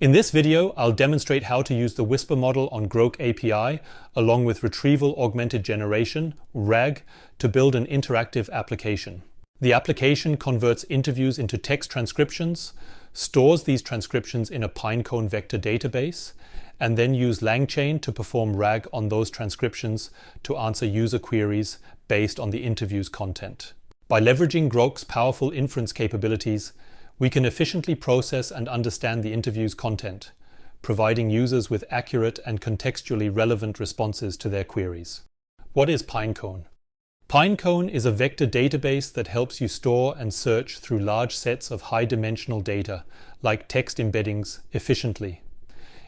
In this video, I'll demonstrate how to use the Whisper model on Groq API along with Retrieval Augmented Generation, RAG, to build an interactive application. The application converts interviews into text transcriptions, stores these transcriptions in a Pinecone vector database, and then use LangChain to perform RAG on those transcriptions to answer user queries based on the interview's content. By leveraging Groq's powerful inference capabilities, we can efficiently process and understand the interview's content, providing users with accurate and contextually relevant responses to their queries. What is Pinecone? Pinecone is a vector database that helps you store and search through large sets of high-dimensional data, like text embeddings, efficiently.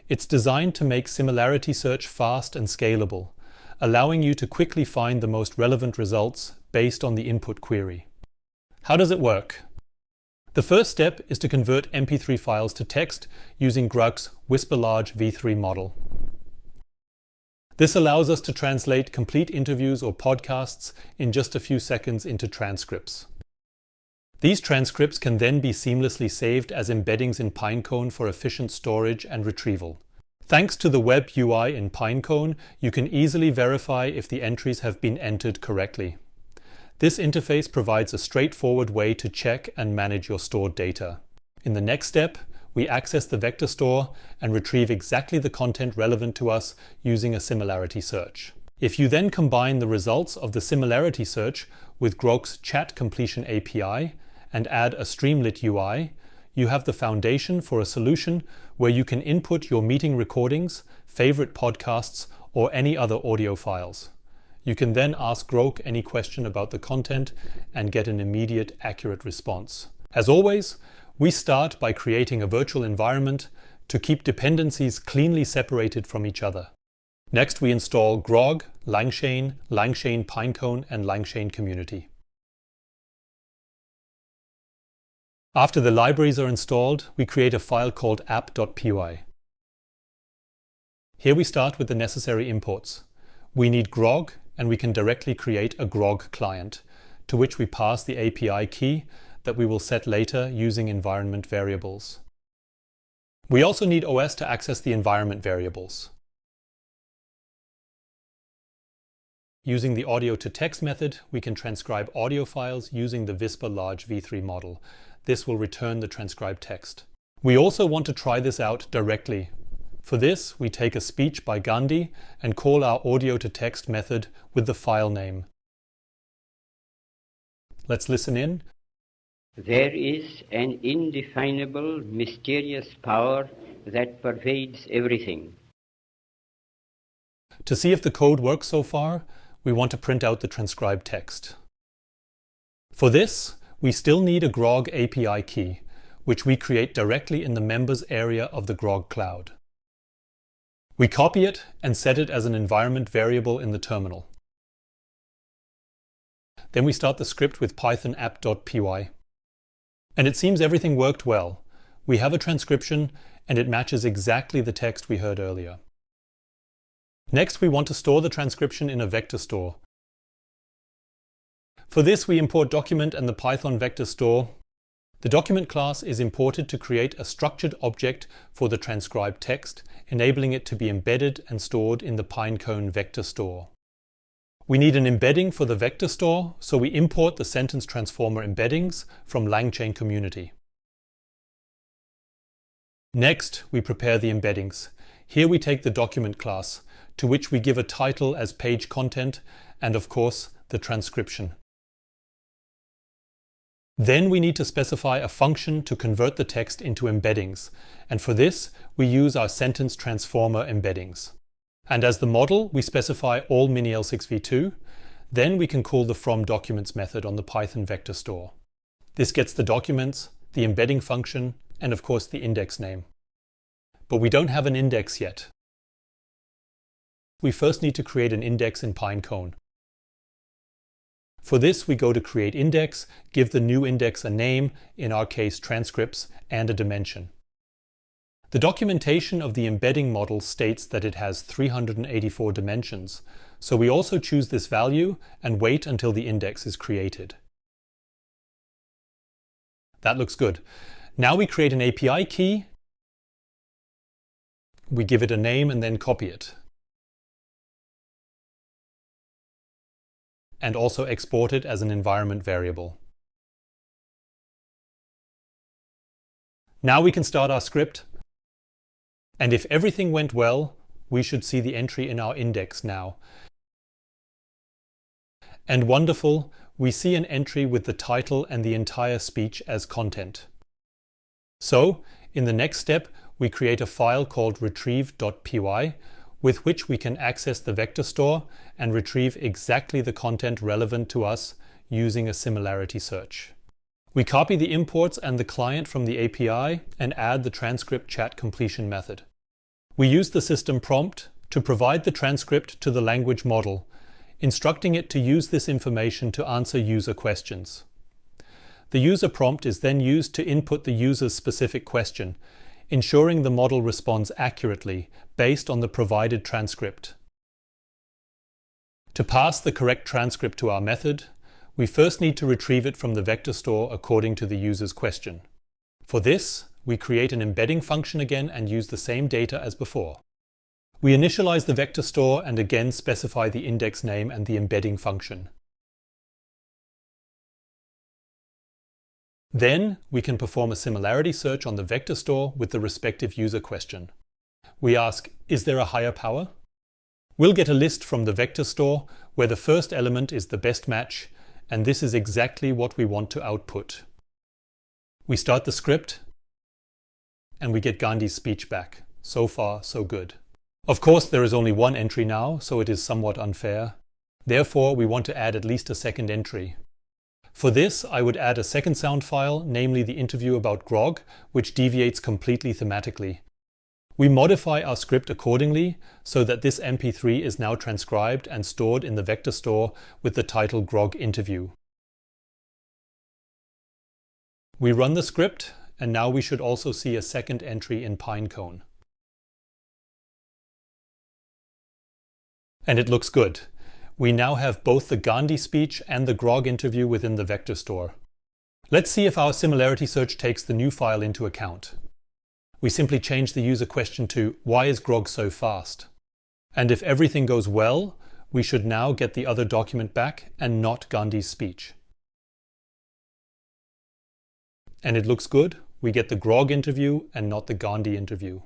It's designed to make similarity search fast and scalable, allowing you to quickly find the most relevant results based on the input query. How does it work? The first step is to convert MP3 files to text using Groq's Whisper Large v3 model. This allows us to translate complete interviews or podcasts in just a few seconds into transcripts. These transcripts can then be seamlessly saved as embeddings in Pinecone for efficient storage and retrieval. Thanks to the web UI in Pinecone, you can easily verify if the entries have been entered correctly. This interface provides a straightforward way to check and manage your stored data. In the next step, we access the vector store and retrieve exactly the content relevant to us using a similarity search. If you then combine the results of the similarity search with Groq's chat completion API and add a Streamlit UI, you have the foundation for a solution where you can input your meeting recordings, favorite podcasts, or any other audio files. You can then ask Groq any question about the content and get an immediate, accurate response. As always, we start by creating a virtual environment to keep dependencies cleanly separated from each other. Next, we install Groq, LangChain, LangChain Pinecone, and LangChain Community. After the libraries are installed, we create a file called app.py. Here we start with the necessary imports. We need Groq, and we can directly create a Groq client, to which we pass the API key that we will set later using environment variables. We also need OS to access the environment variables. Using the audio-to-text method, we can transcribe audio files using the Whisper Large v3 model. This will return the transcribed text. We also want to try this out directly. For this, we take a speech by Gandhi and call our audio-to-text method with the file name. Let's listen in. There is an indefinable, mysterious power that pervades everything. To see if the code works so far, we want to print out the transcribed text. For this, we still need a Groq API key, which we create directly in the members area of the Groq cloud. We copy it and set it as an environment variable in the terminal. Then we start the script with Python app.py. And it seems everything worked well. We have a transcription and it matches exactly the text we heard earlier. Next, we want to store the transcription in a vector store. For this, we import document and the Python vector store. The document class is imported to create a structured object for the transcribed text, enabling it to be embedded and stored in the Pinecone vector store. We need an embedding for the vector store, so we import the sentence transformer embeddings from LangChain Community. Next, we prepare the embeddings. Here we take the document class, to which we give a title as page content and, of course, the transcription. Then we need to specify a function to convert the text into embeddings, and for this we use our sentence transformer embeddings. And as the model, we specify all mini-L6v2, then we can call the fromDocuments method on the Python vector store. This gets the documents, the embedding function, and of course the index name. But we don't have an index yet. We first need to create an index in Pinecone. For this, we go to Create Index, give the new index a name, in our case transcripts, and a dimension. The documentation of the embedding model states that it has 384 dimensions, so we also choose this value and wait until the index is created. That looks good. Now we create an API key we give it a name and then copy it. And also export it as an environment variable. Now we can start our script. And if everything went well, we should see the entry in our index now. And wonderful, we see an entry with the title and the entire speech as content. So, in the next step, we create a file called retrieve.py, with which we can access the vector store and retrieve exactly the content relevant to us using a similarity search. We copy the imports and the client from the API and add the transcript chat completion method. We use the system prompt to provide the transcript to the language model, instructing it to use this information to answer user questions. The user prompt is then used to input the user's specific question, ensuring the model responds accurately based on the provided transcript. To pass the correct transcript to our method, we first need to retrieve it from the vector store according to the user's question. For this, we create an embedding function again and use the same data as before. We initialize the vector store and again specify the index name and the embedding function. Then we can perform a similarity search on the vector store with the respective user question. We ask, is there a higher power? We'll get a list from the vector store where the first element is the best match, and this is exactly what we want to output. We start the script and we get Gandhi's speech back. So far, so good. Of course, there is only one entry now, so it is somewhat unfair. Therefore, we want to add at least a second entry. For this, I would add a second sound file, namely the interview about Groq, which deviates completely thematically. We modify our script accordingly so that this MP3 is now transcribed and stored in the vector store with the title Groq interview. We run the script, and now we should also see a second entry in Pinecone. And it looks good. We now have both the Gandhi speech and the Groq interview within the vector store. Let's see if our similarity search takes the new file into account. We simply change the user question to, why is Groq so fast? And if everything goes well, we should now get the other document back and not Gandhi's speech. And it looks good. We get the Groq interview and not the Gandhi interview.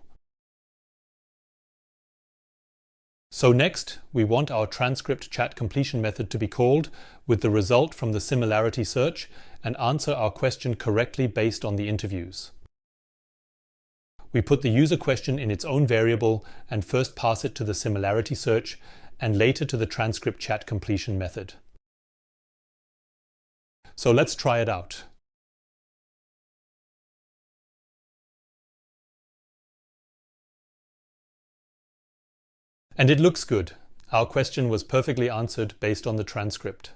So next, we want our transcript chat completion method to be called with the result from the similarity search and answer our question correctly based on the interviews. We put the user question in its own variable and first pass it to the similarity search and later to the transcript chat completion method. So let's try it out. And it looks good. Our question was perfectly answered based on the transcript.